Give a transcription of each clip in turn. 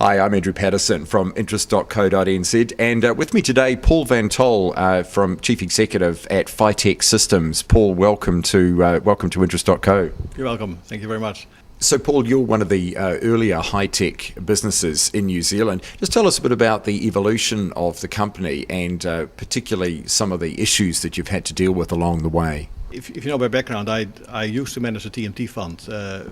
Hi, I'm Andrew Patterson from interest.co.nz, and with me today, Paul Van Tol, from Chief Executive at Phitek Systems. Paul, welcome to interest.co. You're welcome. Thank you very much. So, Paul, you're one of the earlier high-tech businesses in New Zealand. Just tell us a bit about the evolution of the company and particularly some of the issues that you've had to deal with along the way. If you know my background, I used to manage a TMT fund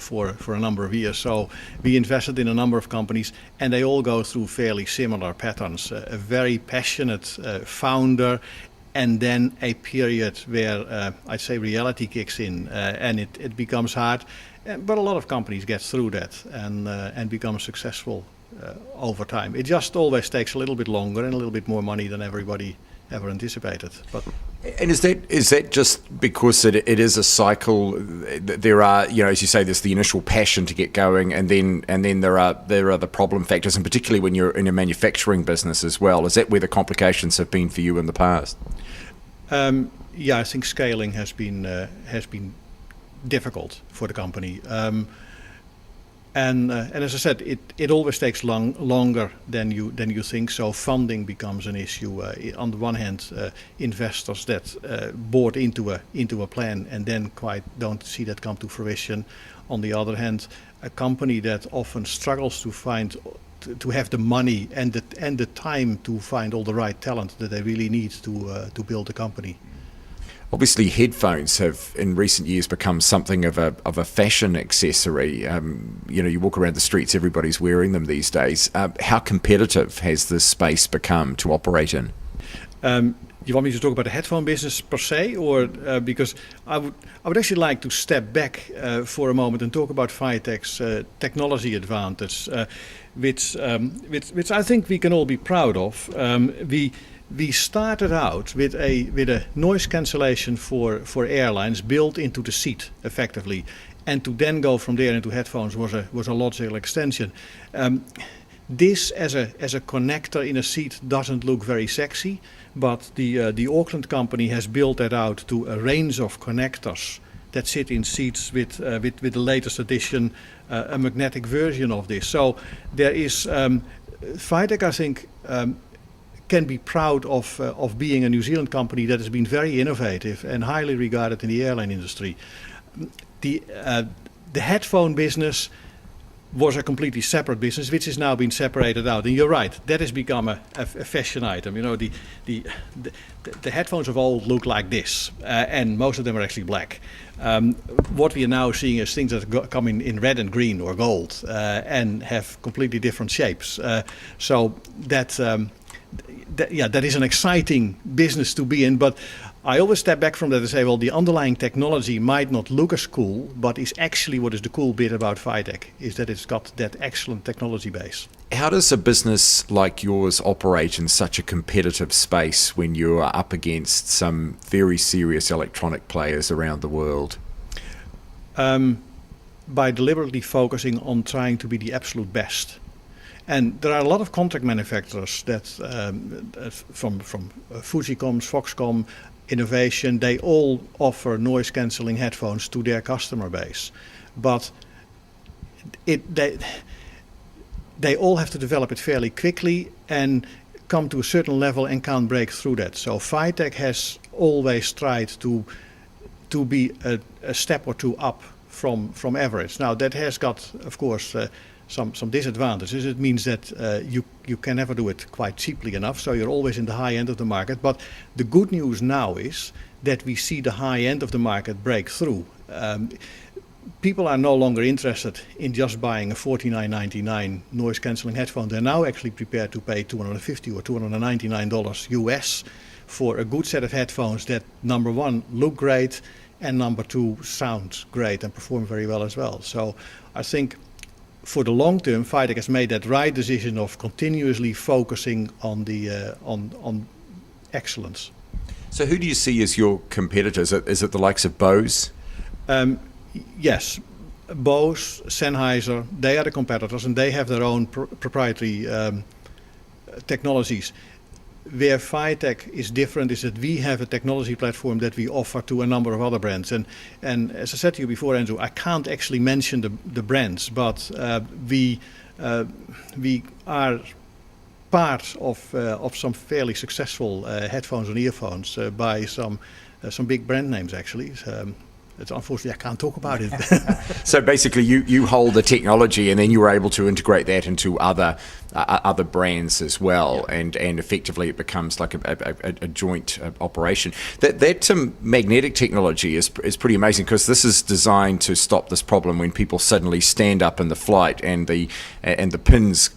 for a number of years. So we invested in a number of companies, and they all go through fairly similar patterns. A very passionate founder, and then a period where I'd say reality kicks in, and it becomes hard. But a lot of companies get through that and become successful over time. It just always takes a little bit longer and a little bit more money than everybody ever anticipated. And is that just because it is a cycle? There are, as you say, there's the initial passion to get going, and then there are the problem factors, and particularly when you're in a manufacturing business as well. Is that where the complications have been for you in the past? Yeah, I think scaling has been difficult for the company. And as I said, it always takes longer than you think. So funding becomes an issue. On the one hand, investors that bought into a plan and then quite don't see that come to fruition. On the other hand, a company that often struggles to have the money and the time to find all the right talent that they really need to build a company. Obviously, headphones have in recent years become something of a fashion accessory. You walk around the streets, everybody's wearing them these days. How competitive has this space become to operate in? You want me to talk about the headphone business per se, or because I would actually like to step back for a moment and talk about Phitek's technology advantage, which I think we can all be proud of. We started out with a noise cancellation for airlines built into the seat effectively, and to then go from there into headphones was a logical extension. This as a connector in a seat doesn't look very sexy, but the Auckland company has built that out to a range of connectors that sit in seats with the latest edition, a magnetic version of this. So there is Phitek, I think. Can be proud of being a New Zealand company that has been very innovative and highly regarded in the airline industry. The headphone business was a completely separate business, which has now been separated out. And you're right, that has become a fashion item. The headphones of old look like this, and most of them are actually black. What we are now seeing is things that come in red and green or gold and have completely different shapes. So that is an exciting business to be in, but I always step back from that and say, well, the underlying technology might not look as cool, but is actually what is the cool bit about Phitek, is that it's got that excellent technology base. How does a business like yours operate in such a competitive space when you are up against some very serious electronic players around the world? By deliberately focusing on trying to be the absolute best. And there are a lot of contract manufacturers that, from Fujicoms, Foxcom, Innovation, they all offer noise-cancelling headphones to their customer base. But they all have to develop it fairly quickly and come to a certain level and can't break through that. So Phitek has always tried to be a step or two up from average. Now that has got, of course, some disadvantages. It means that you can never do it quite cheaply enough, so you're always in the high end of the market. But the good news now is that we see the high end of the market break through. People are no longer interested in just buying a $49.99 noise cancelling headphone. They're now actually prepared to pay $250 or $299 US for a good set of headphones that, number one, look great, and number two, sound great and perform very well as well. So I think for the long term, Phitek has made that right decision of continuously focusing on on excellence. So who do you see as your competitors? Is it the likes of Bose? Yes, Bose, Sennheiser, they are the competitors, and they have their own proprietary technologies. Where Phitek is different is that we have a technology platform that we offer to a number of other brands. And as I said to you before, Andrew, I can't actually mention the brands, but we we are part of some fairly successful headphones and earphones by some big brand names actually. It's unfortunately I can't talk about it. So basically, you hold the technology, and then you were able to integrate that into other brands as well, and effectively it becomes like a joint operation. That magnetic technology is pretty amazing, because this is designed to stop this problem when people suddenly stand up in the flight and the pins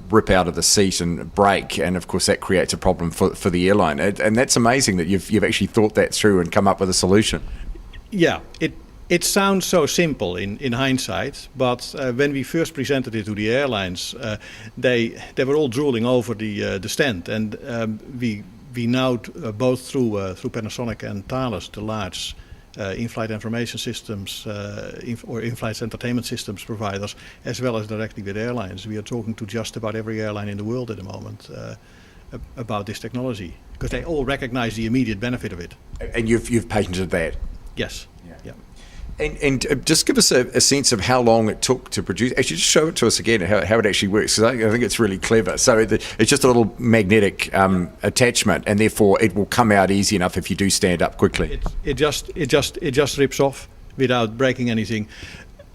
rip out of the seat and break, and of course that creates a problem for the airline. And that's amazing that you've actually thought that through and come up with a solution. Yeah, it sounds so simple in hindsight, but when we first presented it to the airlines, they were all drooling over the stand, and we now both through Panasonic and Thales, the large in-flight information systems or in-flight entertainment systems providers, as well as directly with airlines. We are talking to just about every airline in the world at the moment about this technology, because they all recognize the immediate benefit of it. And you've patented that. Yes. Yeah. And just give us a sense of how long it took to produce. Actually, just show it to us again, how it actually works, because I think it's really clever. So it's just a little magnetic attachment, and therefore it will come out easy enough if you do stand up quickly. It just rips off without breaking anything.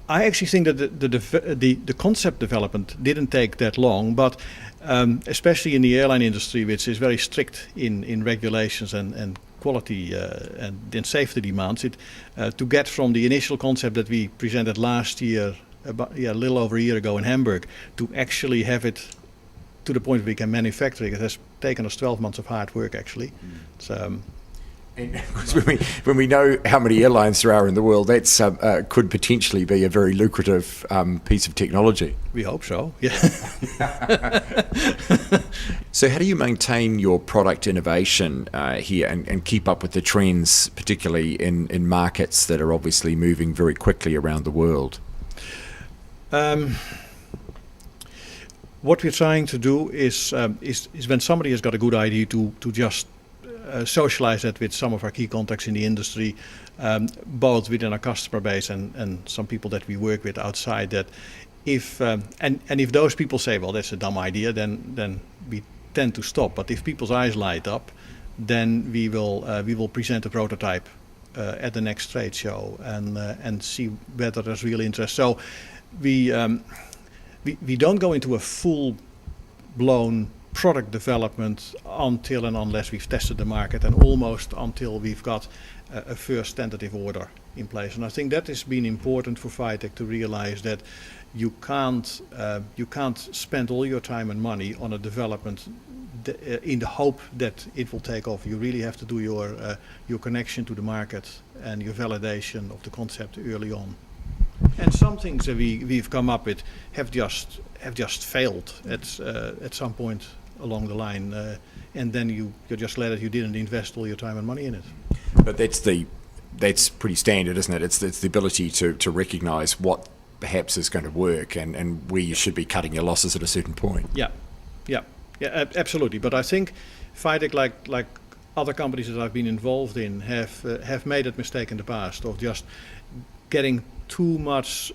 I actually think that the concept development didn't take that long, but especially in the airline industry, which is very strict in regulations and quality and safety demands, to get from the initial concept that we presented last year, a little over a year ago in Hamburg, to actually have it to the point where we can manufacture it. It has taken us 12 months of hard work, actually. And when we know how many airlines there are in the world, that's could potentially be a very lucrative piece of technology. We hope so, yeah. So how do you maintain your product innovation here and keep up with the trends, particularly in markets that are obviously moving very quickly around the world? What we're trying to do is when somebody has got a good idea to just socialize that with some of our key contacts in the industry, both within our customer base and some people that we work with outside. That if those people say, well, that's a dumb idea, then we tend to stop. But if people's eyes light up, then we will present a prototype at the next trade show and see whether there's real interest. So we don't go into a full-blown product development until and unless we've tested the market, and almost until we've got a first tentative order in place. And I think that has been important for Phitek to realize that you can't spend all your time and money on a development in the hope that it will take off. You really have to do your connection to the market and your validation of the concept early on. And some things that we've come up with have just failed at some point along the line, and then you're just glad that you didn't invest all your time and money in it. But that's pretty standard, isn't it? It's the ability to recognise what perhaps is going to work and where you should be cutting your losses at a certain point. Yeah, absolutely. But I think Phitek, like other companies that I've been involved in, have made that mistake in the past of just getting too much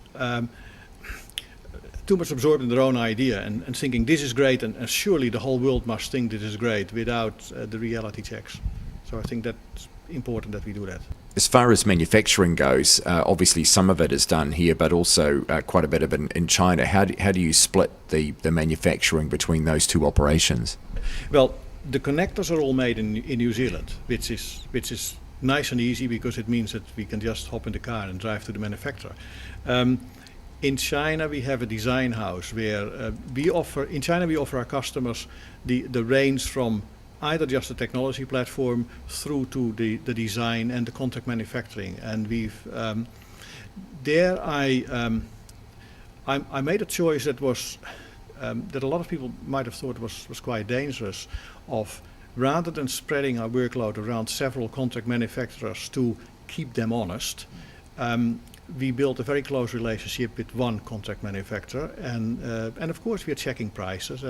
absorbed in their own idea and thinking this is great and surely the whole world must think this is great without the reality checks. So I think that's important that we do that. As far as manufacturing goes, obviously some of it is done here, but also quite a bit of it in China. How do you split the manufacturing between those two operations? Well, the connectors are all made in New Zealand, which is nice and easy because it means that we can just hop in the car and drive to the manufacturer. In China, we have a design house where we offer our customers the range from either just the technology platform through to the design and the contract manufacturing. And I made a choice that was that a lot of people might have thought was quite dangerous, of rather than spreading our workload around several contract manufacturers to keep them honest, we built a very close relationship with one contract manufacturer, and of course we are checking prices,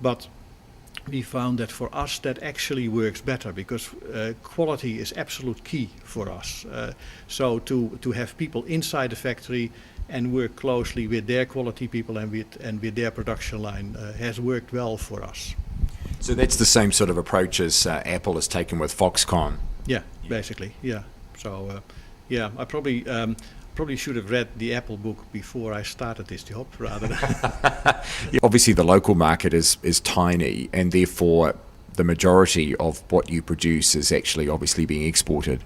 but we found that for us that actually works better because quality is absolute key for us. So to have people inside the factory and work closely with their quality people and with their production line has worked well for us. So that's the same sort of approach as Apple has taken with Foxconn. Yeah, basically, yeah. So, I probably should have read the Apple book before I started this job, rather than. Yeah, obviously, the local market is tiny, and therefore the majority of what you produce is actually obviously being exported.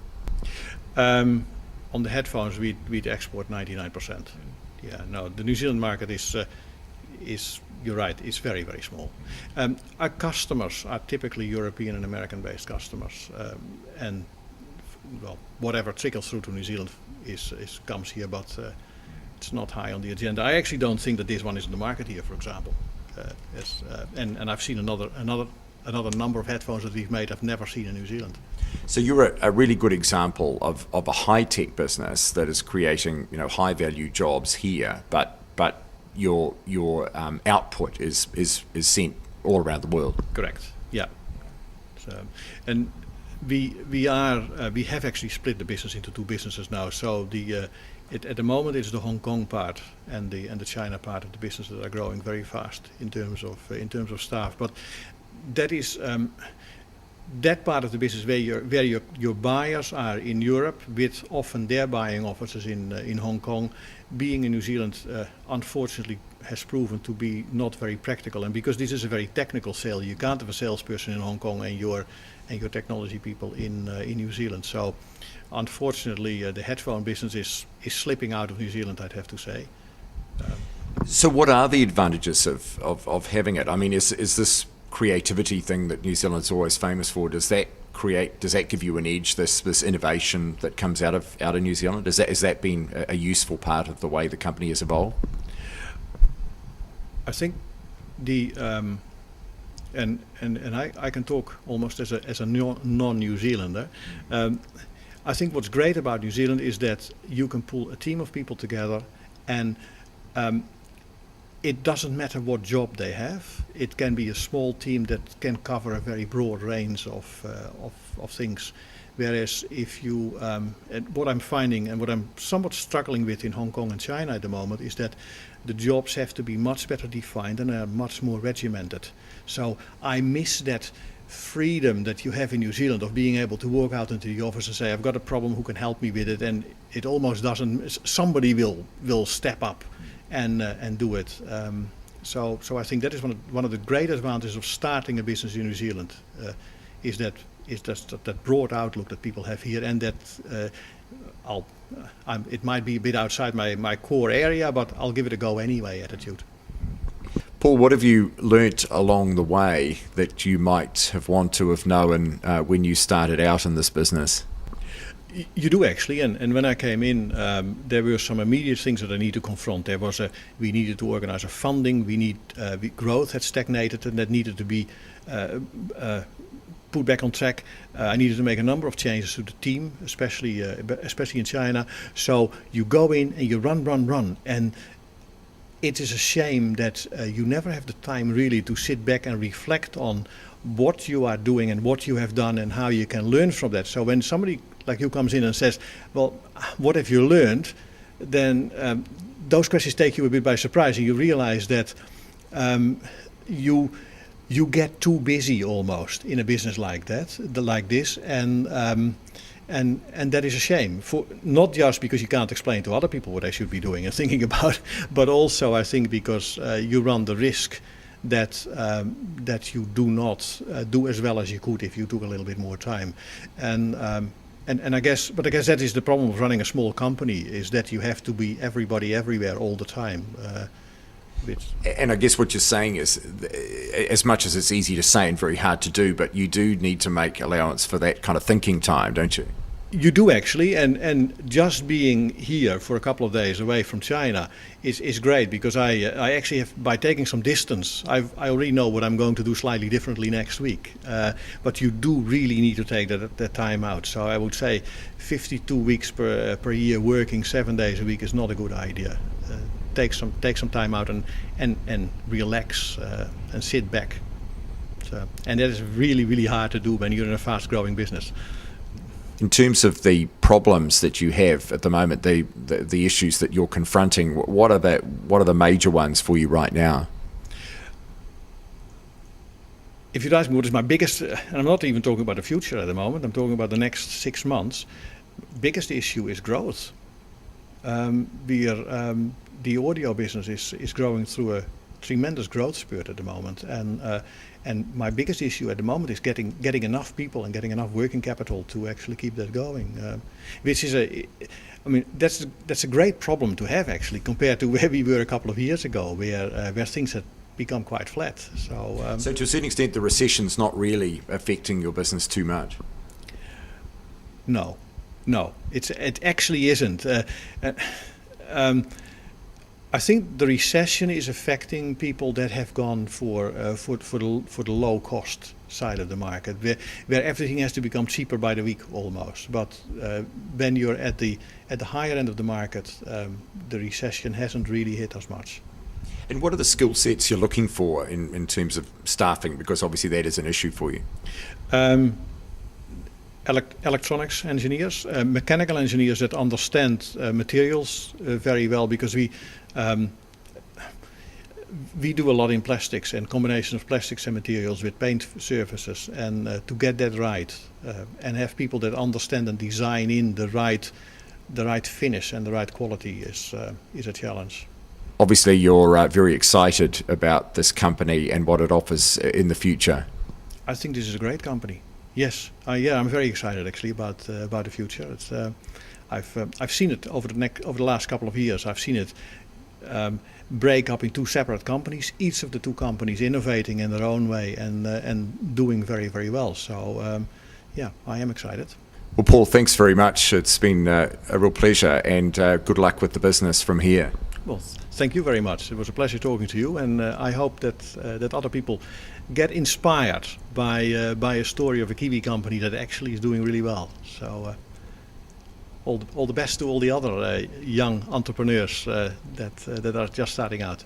On the headphones, we'd export 99%. Yeah, no, the New Zealand market is you're right, it's very, very small. Our customers are typically European and American-based customers, and well, whatever trickles through to New Zealand comes here, but it's not high on the agenda. I actually don't think that this one is in the market here, for example. And I've seen another number of headphones that we've made I've never seen in New Zealand. So you're a really good example of a high-tech business that is creating high-value jobs here, but your output is sent all around the world. Correct. Yeah. So, and we have actually split the business into two businesses now. So at the moment it's the Hong Kong part and the China part of the business that are growing very fast in terms of staff. But that is that part of the business where your buyers are in Europe, with often their buying offices in Hong Kong. Being in New Zealand, unfortunately, has proven to be not very practical. And because this is a very technical sale, you can't have a salesperson in Hong Kong and your technology people in New Zealand. So, unfortunately, the headphone business is slipping out of New Zealand, I'd have to say. So, what are the advantages of having it? I mean, is this creativity thing that New Zealand's always famous for? Does that give you an edge? This innovation that comes out of New Zealand, has that been a useful part of the way the company has evolved? I think and I can talk almost as a non-New Zealander. I think what's great about New Zealand is that you can pull a team of people together, and it doesn't matter what job they have. It can be a small team that can cover a very broad range of things. Whereas if you, and what I'm finding and what I'm somewhat struggling with in Hong Kong and China at the moment is that the jobs have to be much better defined and are much more regimented. So I miss that freedom that you have in New Zealand of being able to walk out into the office and say, I've got a problem, who can help me with it? And it almost doesn't, somebody will step up and do it. So I think that is one of the great advantages of starting a business in New Zealand, is that broad outlook that people have here, and that it might be a bit outside my core area, but I'll give it a go anyway attitude. Paul, what have you learnt along the way that you might have wanted to have known when you started out in this business? You do actually, and when I came in, there were some immediate things that I need to confront. We needed to organize a funding. Growth had stagnated, and that needed to be put back on track. I needed to make a number of changes to the team, especially in China. So you go in and you run, and it is a shame that you never have the time really to sit back and reflect on what you are doing and what you have done and how you can learn from that. So when somebody like you comes in and says, well, what have you learned? Then those questions take you a bit by surprise, and you realize that you get too busy almost in a business like this, and that is a shame. Not just because you can't explain to other people what they should be doing and thinking about, but also I think because you run the risk that you do not do as well as you could if you took a little bit more time, and I guess that is the problem of running a small company, is that you have to be everybody everywhere all the time. And I guess what you're saying is, as much as it's easy to say and very hard to do, but you do need to make allowance for that kind of thinking time, don't you? You do actually, and just being here for a couple of days away from China is great, because I actually have, by taking some distance, I already know what I'm going to do slightly differently next week. But you do really need to take that time out. So I would say 52 weeks per year working 7 days a week is not a good idea. Take some time out and relax and sit back. So, and that is really, really hard to do when you're in a fast-growing business. In terms of the problems that you have at the moment, the issues that you're confronting, what are the major ones for you right now? If you'd ask me what is my biggest, and I'm not even talking about the future at the moment, I'm talking about the next 6 months, biggest issue is growth. The audio business is growing through a tremendous growth spurt at the moment, and my biggest issue at the moment is getting enough people and getting enough working capital to actually keep that going. Which is that's a great problem to have actually, compared to where we were a couple of years ago, where things had become quite flat. So to a certain extent, the recession's not really affecting your business too much. No, it actually isn't. I think the recession is affecting people that have gone for the low cost side of the market, where everything has to become cheaper by the week almost. But when you're at the higher end of the market, the recession hasn't really hit us much. And what are the skill sets you're looking for in terms of staffing? Because obviously that is an issue for you. Electronics engineers, mechanical engineers that understand materials very well, because we do a lot in plastics and combination of plastics and materials with paint surfaces, and to get that right and have people that understand and design in the right finish and the right quality is a challenge. Obviously you're very excited about this company and what it offers in the future. I think this is a great company. Yes, I'm very excited actually about the future. It's, I've seen it over the last couple of years. I've seen it break up in 2 separate companies, each of the 2 companies innovating in their own way and doing very, very well. So I am excited. Well, Paul, thanks very much. It's been a real pleasure, and good luck with the business from here. Well, thank you very much. It was a pleasure talking to you, and I hope that other people get inspired by a story of a Kiwi company that actually is doing really well. So all the best to all the other young entrepreneurs that are just starting out.